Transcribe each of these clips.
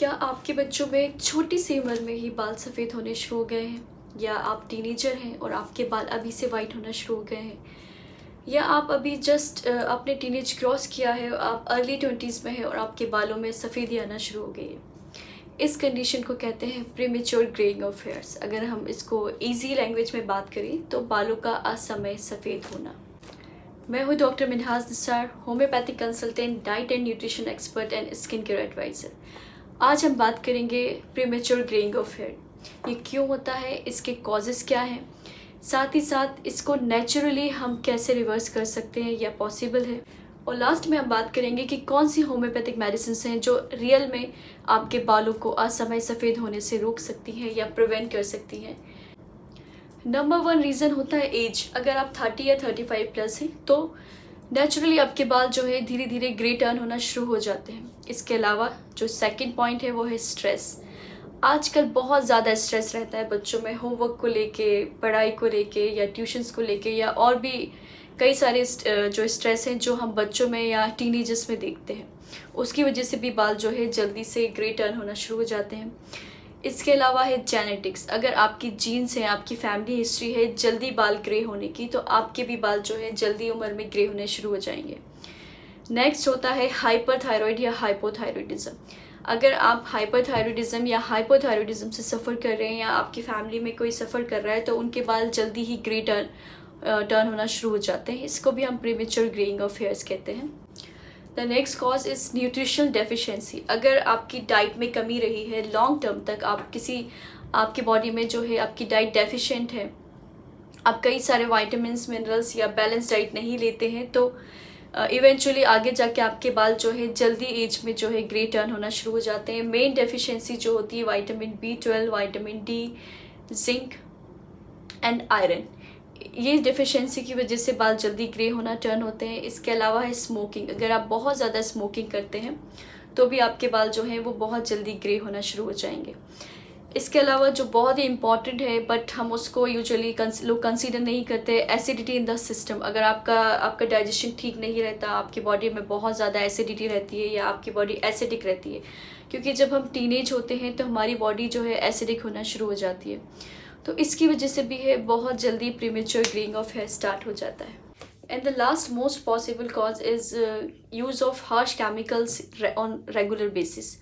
क्या आपके बच्चों में छोटी सी उम्र में ही बाल सफ़ेद होने शुरू हो गए हैं? या आप टीनेजर हैं और आपके बाल अभी से वाइट होना शुरू हो गए हैं? या आप अभी जस्ट आपने टीनेज क्रॉस किया है, आप अर्ली 20s में हैं और आपके बालों में सफ़ेदी आना शुरू हो गई है? इस कंडीशन को कहते हैं प्रीमेच्योर ग्रेइंग ऑफ हेयर्स। अगर हम इसको इजी लैंग्वेज में बात करें तो बालों का असमय सफ़ेद होना। मैं हूँ doctor Minhaj Nisar, homeopathic consultant, diet and nutrition expert and skin care adviser. आज हम बात करेंगे प्रीमेच्योर ग्रेइंग ऑफ हेयर। ये क्यों होता है, इसके कॉजेज़ क्या हैं, साथ ही साथ इसको नेचुरली हम कैसे रिवर्स कर सकते हैं या पॉसिबल है। और लास्ट में हम बात करेंगे कि कौन सी होम्योपैथिक मेडिसिन हैं जो रियल में आपके बालों को असमय सफ़ेद होने से रोक सकती हैं या प्रिवेंट कर सकती हैं। नंबर 1 रीज़न होता है एज। अगर आप 30 या 35 प्लस हैं तो नेचुरली आपके बाल जो है धीरे धीरे ग्रे टर्न होना शुरू हो जाते हैं। इसके अलावा जो सेकंड पॉइंट है वो है स्ट्रेस। आजकल बहुत ज़्यादा स्ट्रेस रहता है बच्चों में, होमवर्क को लेके, पढ़ाई को लेके या ट्यूशन्स को लेके, या और भी कई सारे जो स्ट्रेस हैं जो हम बच्चों में या टीनेजर्स में देखते हैं, उसकी वजह से भी बाल जो है जल्दी से ग्रे टर्न होना शुरू हो जाते हैं। इसके अलावा है जेनेटिक्स। अगर आपकी जीन्स हैं, आपकी फैमिली हिस्ट्री है जल्दी बाल ग्रे होने की, तो आपके भी बाल जो है जल्दी उम्र में ग्रे होने शुरू हो जाएंगे। नेक्स्ट होता है हाइपरथायरॉयड या हाइपोथायरॉयडिज्म। अगर आप हाइपरथायरॉयडिज्म या हाइपोथायरॉयडिज्म से सफ़र कर रहे हैं या आपकी फैमिली में कोई सफ़र कर रहा है तो उनके बाल जल्दी ही ग्रे टर्न होना शुरू हो जाते हैं। इसको भी हम प्रीमेच्योर ग्रेइंग ऑफ हेयर्स कहते हैं। The next cause is nutritional deficiency. अगर आपकी डाइट में कमी रही है लॉन्ग टर्म तक, आपकी बॉडी में जो है आपकी डाइट डेफिशिएंट है, आप कई सारे वाइटामिन्स, मिनरल्स या बैलेंस डाइट नहीं लेते हैं, तो इवेंचुअली आगे जाके आपके बाल जो है जल्दी एज में जो है ग्रे टर्न होना शुरू हो जाते हैं। मेन डेफिशिएंसी जो होती है vitamin B12, vitamin D, zinc and iron, ये डिफिशिएंसी की वजह से बाल जल्दी ग्रे होना टर्न होते हैं। इसके अलावा है स्मोकिंग। अगर आप बहुत ज़्यादा स्मोकिंग करते हैं तो भी आपके बाल जो हैं वो बहुत जल्दी ग्रे होना शुरू हो जाएंगे। इसके अलावा जो बहुत ही इंपॉर्टेंट है बट हम उसको यूजुअली लोग कंसीडर नहीं करते, एसिडिटी इन द सिस्टम। अगर आपका डाइजेशन ठीक नहीं रहता, आपकी बॉडी में बहुत ज़्यादा एसिडिटी रहती है या आपकी बॉडी एसिडिक रहती है, क्योंकि जब हम टीनेज होते हैं तो हमारी बॉडी जो है एसिडिक होना शुरू हो जाती है, तो इसकी वजह से भी है बहुत जल्दी premature greying of hair start हो जाता है। And the last most possible cause is use of harsh chemicals on regular basis.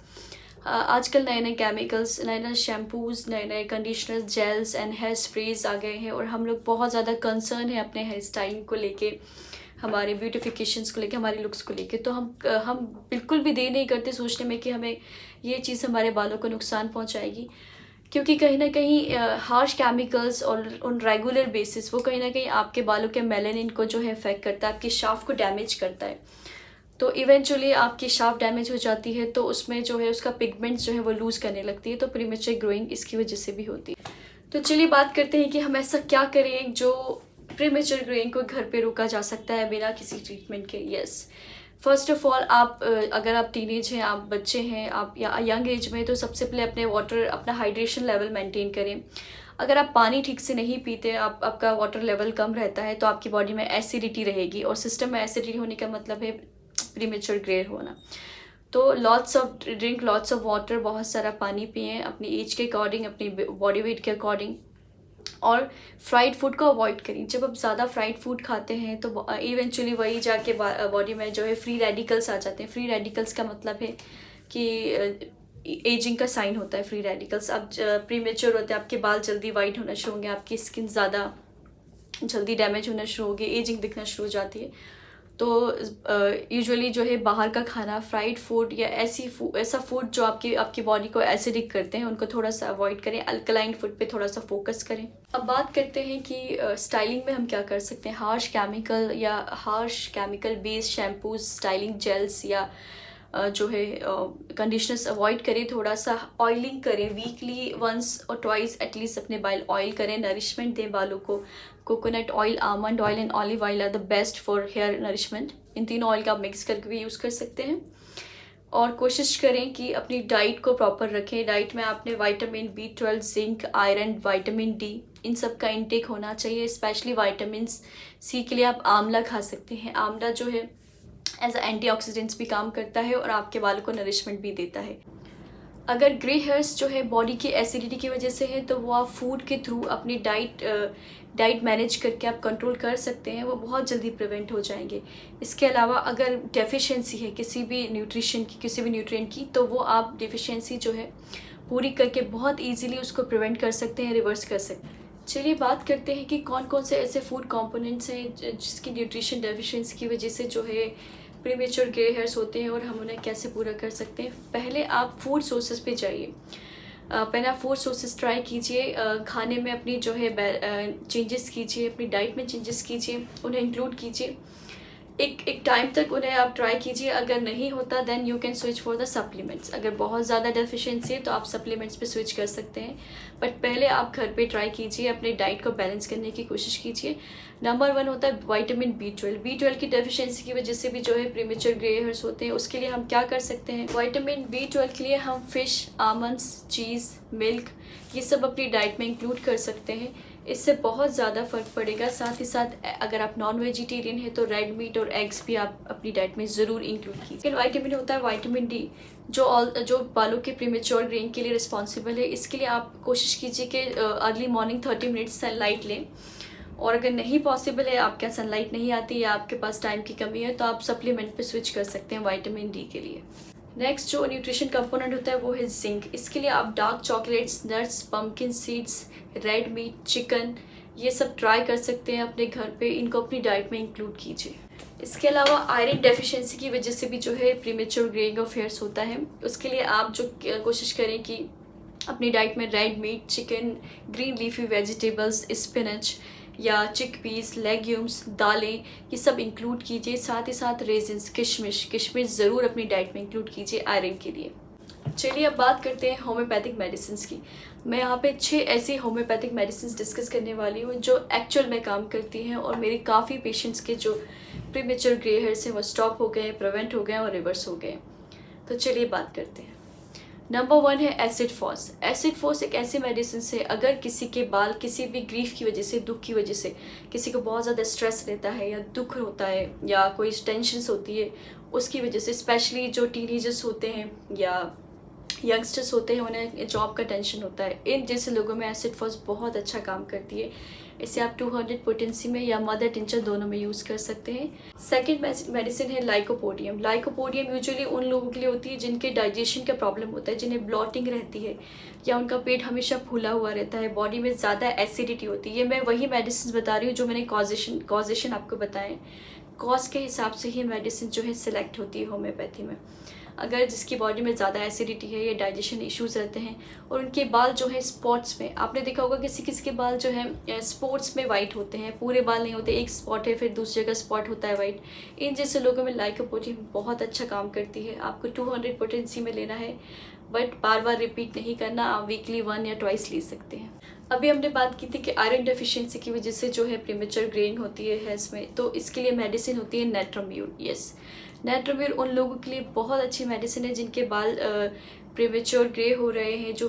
आजकल नए नए केमिकल्स, नए नए शैम्पूज़, नए नए conditioners, gels and hair sprays आ गए हैं और हम लोग बहुत ज़्यादा कंसर्न है अपने हेयर स्टाइलिंग को लेके, हमारे ब्यूटिफिकेशंस को लेके, हमारे लुक्स को लेके। तो हम बिल्कुल भी देर नहीं करते सोचने में कि हमें ये चीज़ हमारे बालों को नुकसान पहुँचाएगी, क्योंकि कहीं ना कहीं हार्श केमिकल्स और उन रेगुलर बेसिस वो कहीं ना कहीं आपके बालों के मेलानिन को जो है इफेक्ट करता है, आपकी शाफ्ट को डैमेज करता है। तो इवेंचुअली आपकी शाफ्ट डैमेज हो जाती है तो उसमें जो है उसका पिगमेंट्स जो है वो लूज़ करने लगती है, तो प्रीमेच्योर ग्रोइंग इसकी वजह से भी होती है। तो चलिए बात करते हैं कि हम ऐसा क्या करें जो प्रीमेच्योर ग्रोइंग को घर पे रोका जा सकता है बिना किसी ट्रीटमेंट के। यस, फर्स्ट ऑफ ऑल आप अगर आप टीनेज हैं, आप बच्चे हैं, आप या यंग एज में, तो सबसे पहले अपना हाइड्रेशन लेवल मेंटेन करें। अगर आप पानी ठीक से नहीं पीते, आपका वाटर लेवल कम रहता है, तो आपकी बॉडी में एसिडिटी रहेगी और सिस्टम में एसिडिटी होने का मतलब है प्रीमेच्योर ग्रे होना। तो ड्रिंक लॉट्स ऑफ वाटर, बहुत सारा पानी पिएं अपनी एज के अकॉर्डिंग, अपनी बॉडी वेट के अकॉर्डिंग। और फ्राइड फूड को अवॉइड करें। जब आप ज़्यादा फ्राइड फूड खाते हैं तो इवेंचुअली वही जाके बॉडी में जो है फ्री रेडिकल्स आ जाते हैं। फ्री रेडिकल्स का मतलब है कि एजिंग का साइन होता है फ्री रेडिकल्स। अब प्रीमेच्योर होते हैं, आपके बाल जल्दी वाइट होना शुरू होंगे, आपकी स्किन ज़्यादा जल्दी डैमेज होना शुरू होगी, एजिंग दिखना शुरू हो जाती है। तो यूजुअली जो है बाहर का खाना, फ्राइड फूड या ऐसा फूड जो आपकी बॉडी को एसिडिक करते हैं, उनको थोड़ा सा अवॉइड करें। अल्कलाइन फूड पे थोड़ा सा फोकस करें। अब बात करते हैं कि स्टाइलिंग में हम क्या कर सकते हैं। Harsh chemical based shampoos, styling gels या जो है कंडीशनर्स अवॉइड करें। थोड़ा सा ऑयलिंग करें, वीकली वंस और ट्वाइस एटलीस्ट अपने बाल ऑयल करें, नरिशमेंट दें बालों को। Coconut oil, almond oil and olive oil are the best for hair nourishment. इन तीनों ऑयल का आप मिक्स करके भी यूज़ कर सकते हैं। और कोशिश करें कि अपनी डाइट को प्रॉपर रखें। डाइट में आपने vitamin B12, zinc, iron, vitamin D, इन सब का इंटेक होना चाहिए। स्पेशली विटामिन C के लिए आप आंवला खा सकते हैं। आंवला जो है एज अ एंटीऑक्सीडेंट्स भी काम करता है और आपके बालों को नरिशमेंट भी देता है। अगर ग्रे हेयर्स जो है बॉडी की एसिडिटी की वजह से है तो वो आप फूड के थ्रू अपनी डाइट मैनेज करके आप कंट्रोल कर सकते हैं, वो बहुत जल्दी प्रिवेंट हो जाएंगे। इसके अलावा अगर डेफिशिएंसी है किसी भी न्यूट्रिशन की, किसी भी न्यूट्रिएंट की, तो वो आप डेफिशिएंसी जो है पूरी करके बहुत ईजीली उसको प्रिवेंट कर सकते हैं, रिवर्स कर सकते हैं। चलिए बात करते हैं कि कौन कौन से ऐसे फूड कंपोनेंट्स हैं जिसकी न्यूट्रिशन डेफिशिएंसी की वजह से जो है प्रीमेच्योर ग्रे हेयर्स होते हैं और हम उन्हें कैसे पूरा कर सकते हैं। पहले आप फूड सोर्सेज पे जाइए। पहले आप फूड सोर्सेज ट्राई कीजिए, खाने में अपनी जो है चेंजेस कीजिए, अपनी डाइट में चेंजेस कीजिए, उन्हें इंक्लूड कीजिए। एक टाइम तक उन्हें आप ट्राई कीजिए, अगर नहीं होता then you can switch for the supplements. अगर बहुत ज़्यादा डेफिशिएंसी है तो आप सप्लीमेंट्स पे स्विच कर सकते हैं, बट पहले आप घर पे ट्राई कीजिए, अपने डाइट को बैलेंस करने की कोशिश कीजिए। नंबर 1 होता है विटामिन B12 की डेफिशिएंसी की वजह से भी जो है प्रीमेच्योर ग्रे हेयर्स होते हैं। उसके लिए हम क्या कर सकते हैं? विटामिन B12 के लिए हम फिश, आमंड्स, चीज़, मिल्क, ये सब अपनी डाइट में इंक्लूड कर सकते हैं। इससे बहुत ज़्यादा फ़र्क पड़ेगा। साथ ही साथ अगर आप नॉन वेजिटेरियन हैं तो रेड मीट और एग्स भी आप अपनी डाइट में ज़रूर इंक्लूड कीजिए। लेकिन विटामिन होता है विटामिन D, जो बालों के प्रीमेच्योर ग्रेइंग के लिए रिस्पॉन्सिबल है। इसके लिए आप कोशिश कीजिए कि अर्ली मॉर्निंग 30 मिनट्स सनलाइट लें, और अगर नहीं पॉसिबल है, आपके यहाँ सनलाइट नहीं आती या आपके पास टाइम की कमी है, तो आप सप्लीमेंट पे स्विच कर सकते हैं विटामिन D के लिए। नेक्स्ट जो न्यूट्रिशन कंपोनेंट होता है वो है जिंक। इसके लिए आप dark chocolates, nuts, pumpkin seeds, red meat, chicken, ये सब ट्राई कर सकते हैं अपने घर पे, इनको अपनी डाइट में इंक्लूड कीजिए। इसके अलावा आयरन डेफिशिएंसी की वजह से भी जो है प्रीमेच्योर ग्रेइंग ऑफ हेयर्स होता है। उसके लिए आप जो कोशिश करें कि अपनी डाइट में red meat, chicken, green leafy vegetables, spinach या चिकपीस, लेग्यूम्स, दालें, ये सब इंक्लूड कीजिए। साथ ही साथ रेजिन्स, किशमिश ज़रूर अपनी डाइट में इंक्लूड कीजिए आयरन के लिए। चलिए अब बात करते हैं होम्योपैथिक मेडिसिन की। मैं यहाँ पे 6 ऐसी होम्योपैथिक मेडिसिन डिस्कस करने वाली हूँ जो एक्चुअल में काम करती हैं, और मेरे काफ़ी पेशेंट्स के जो प्रीमेच्योर ग्रे हेयर्स हैं वो स्टॉप हो गए, प्रिवेंट हो गए और रिवर्स हो गए। तो चलिए बात करते हैं। नंबर 1 है एसिड फॉस। एसिड फॉस एक ऐसी मेडिसिन है, अगर किसी के बाल किसी भी ग्रीफ की वजह से, दुख की वजह से, किसी को बहुत ज़्यादा स्ट्रेस रहता है या दुख होता है या कोई टेंशन्स होती है, उसकी वजह से, स्पेशली जो टीनेजर्स होते हैं या यंगस्टर्स होते हैं, उन्हें जॉब का टेंशन होता है, इन जैसे लोगों में एसिड फॉस बहुत अच्छा काम करती है। इसे आप 200 पोटेंसी में या मदर टिंचर दोनों में यूज़ कर सकते हैं। सेकंड मेडिसिन है लाइकोपोडियम। लाइकोपोडियम यूजुअली उन लोगों के लिए होती है जिनके डाइजेशन का प्रॉब्लम होता है, जिन्हें ब्लॉटिंग रहती है या उनका पेट हमेशा फूला हुआ रहता है, बॉडी में ज़्यादा एसिडिटी होती है। ये मैं वही मेडिसिन बता रही हूँ जो मैंने कॉजेशन आपको बताएं। कॉज के हिसाब से ही मेडिसिन जो है सिलेक्ट होती है होम्योपैथी में। अगर जिसकी बॉडी में ज़्यादा एसिडिटी है या डाइजेशन इश्यूज़ रहते हैं और उनके बाल जो है स्पॉट्स में, आपने देखा होगा किसी किसी के बाल जो है स्पॉट्स में वाइट होते हैं, पूरे बाल नहीं होते, एक स्पॉट है फिर दूसरी जगह स्पॉट होता है वाइट, इन जैसे लोगों में लाइकोपोडियम बहुत अच्छा काम करती है। आपको 200 पोटेंसी में लेना है, बट बार बार रिपीट नहीं करना, आप वीकली 1 या ट्वाइस ले सकते हैं। अभी हमने बात की थी कि आयरन डेफिशिएंसी की वजह से जो है प्रीमेच्योर ग्रेइंग होती है हेयर्स में, तो इसके लिए मेडिसिन होती है नेट्रोम्यूल। यस, नेट्रोम्यूल उन लोगों के लिए बहुत अच्छी मेडिसिन है जिनके बाल प्रीमेच्योर ग्रे हो रहे हैं, जो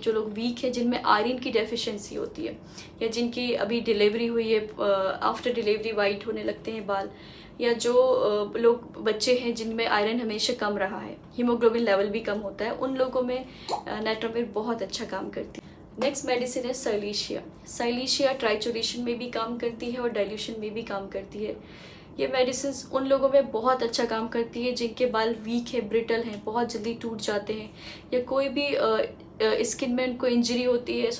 लोग वीक हैं, जिनमें आयरन की डेफिशिएंसी होती है, या जिनकी अभी डिलीवरी हुई है, आफ्टर डिलीवरी वाइट होने लगते हैं बाल, या जो लोग बच्चे हैं जिनमें आयरन हमेशा कम रहा है, हीमोग्लोबिन लेवल भी कम होता है, उन लोगों में नेट्रोम्यूल बहुत अच्छा काम करती है। नेक्स्ट मेडिसिन है साइलीशिया। साइलीशिया ट्राइचोरेशन में भी काम करती है और डाइल्यूशन में भी काम करती है। ये मेडिसिन उन लोगों में बहुत अच्छा काम करती है जिनके बाल वीक है, ब्रिटल हैं, बहुत जल्दी टूट जाते हैं, या कोई भी स्किन में उनको इंजरी होती है,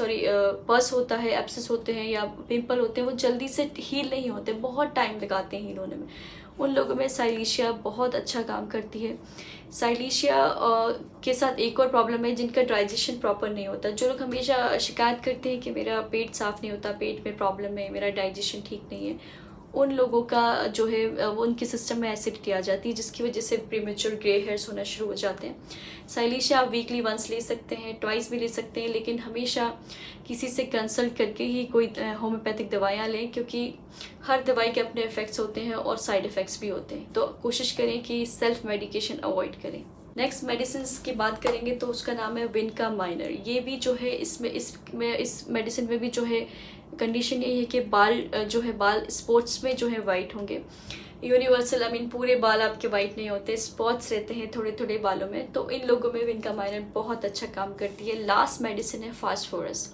पस होता है, एब्सेस होते हैं या पिंपल होते हैं, वो जल्दी से हील नहीं होते, बहुत टाइम लगाते हैं हील होने में। उन लोगों में साइलीशिया बहुत अच्छा काम करती है। साइलीशिया के साथ एक और प्रॉब्लम है, जिनका डाइजेशन प्रॉपर नहीं होता। जो लोग हमेशा शिकायत करते हैं कि मेरा पेट साफ़ नहीं होता, पेट में प्रॉब्लम है, मेरा डाइजेशन ठीक नहीं है, उन लोगों का जो है वो उनके सिस्टम में एसिडिटी आ जाती है, जिसकी वजह से प्रीमेच्योर ग्रे हेयर्स होना शुरू हो जाते हैं। साइलीशिया आप वीकली 1 ले सकते हैं, ट्वाइस भी ले सकते हैं, लेकिन हमेशा किसी से कंसल्ट करके ही कोई होम्योपैथिक दवाइयाँ लें, क्योंकि हर दवाई के अपने इफ़ेक्ट्स होते हैं और साइड इफ़ेक्ट्स भी होते हैं। तो कोशिश करें कि सेल्फ मेडिकेशन अवॉइड करें। नेक्स्ट मेडिसिन की बात करेंगे तो उसका नाम है विनका माइनर। ये भी जो है इस मेडिसिन में भी जो है कंडीशन यही है कि बाल जो है बाल स्पॉट्स में जो है वाइट होंगे। यूनिवर्सल आई मीन पूरे बाल आपके वाइट नहीं होते, स्पॉट्स रहते हैं थोड़े थोड़े बालों में, तो इन लोगों में विनकम आयरन बहुत अच्छा काम करती है। लास्ट मेडिसिन है phosphorus.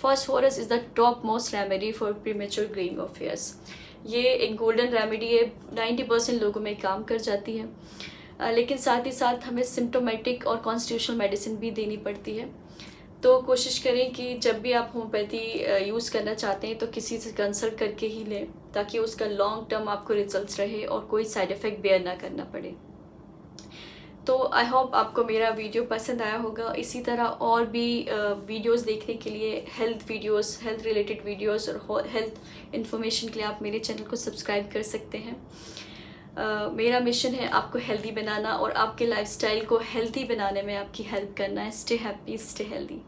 Phosphorus is the top most remedy for premature greying of hairs. ये एक गोल्डन रेमेडी है, 90% लोगों में काम कर जाती है। लेकिन साथ ही साथ हमें सिम्टोमेटिक और कॉन्स्टिट्यूशनल मेडिसिन भी देनी पड़ती है। तो कोशिश करें कि जब भी आप होम्योपैथी यूज़ करना चाहते हैं तो किसी से कंसल्ट करके ही लें, ताकि उसका लॉन्ग टर्म आपको रिजल्ट्स रहे और कोई साइड इफ़ेक्ट बेयर ना करना पड़े। तो आई होप आपको मेरा वीडियो पसंद आया होगा। इसी तरह और भी वीडियोस देखने के लिए, health videos, health related videos और हेल्थ इन्फॉर्मेशन के लिए आप मेरे चैनल को सब्सक्राइब कर सकते हैं। मेरा मिशन है आपको हेल्दी बनाना और आपके लाइफस्टाइल को हेल्दी बनाने में आपकी हेल्प करना है। Stay happy, stay healthy.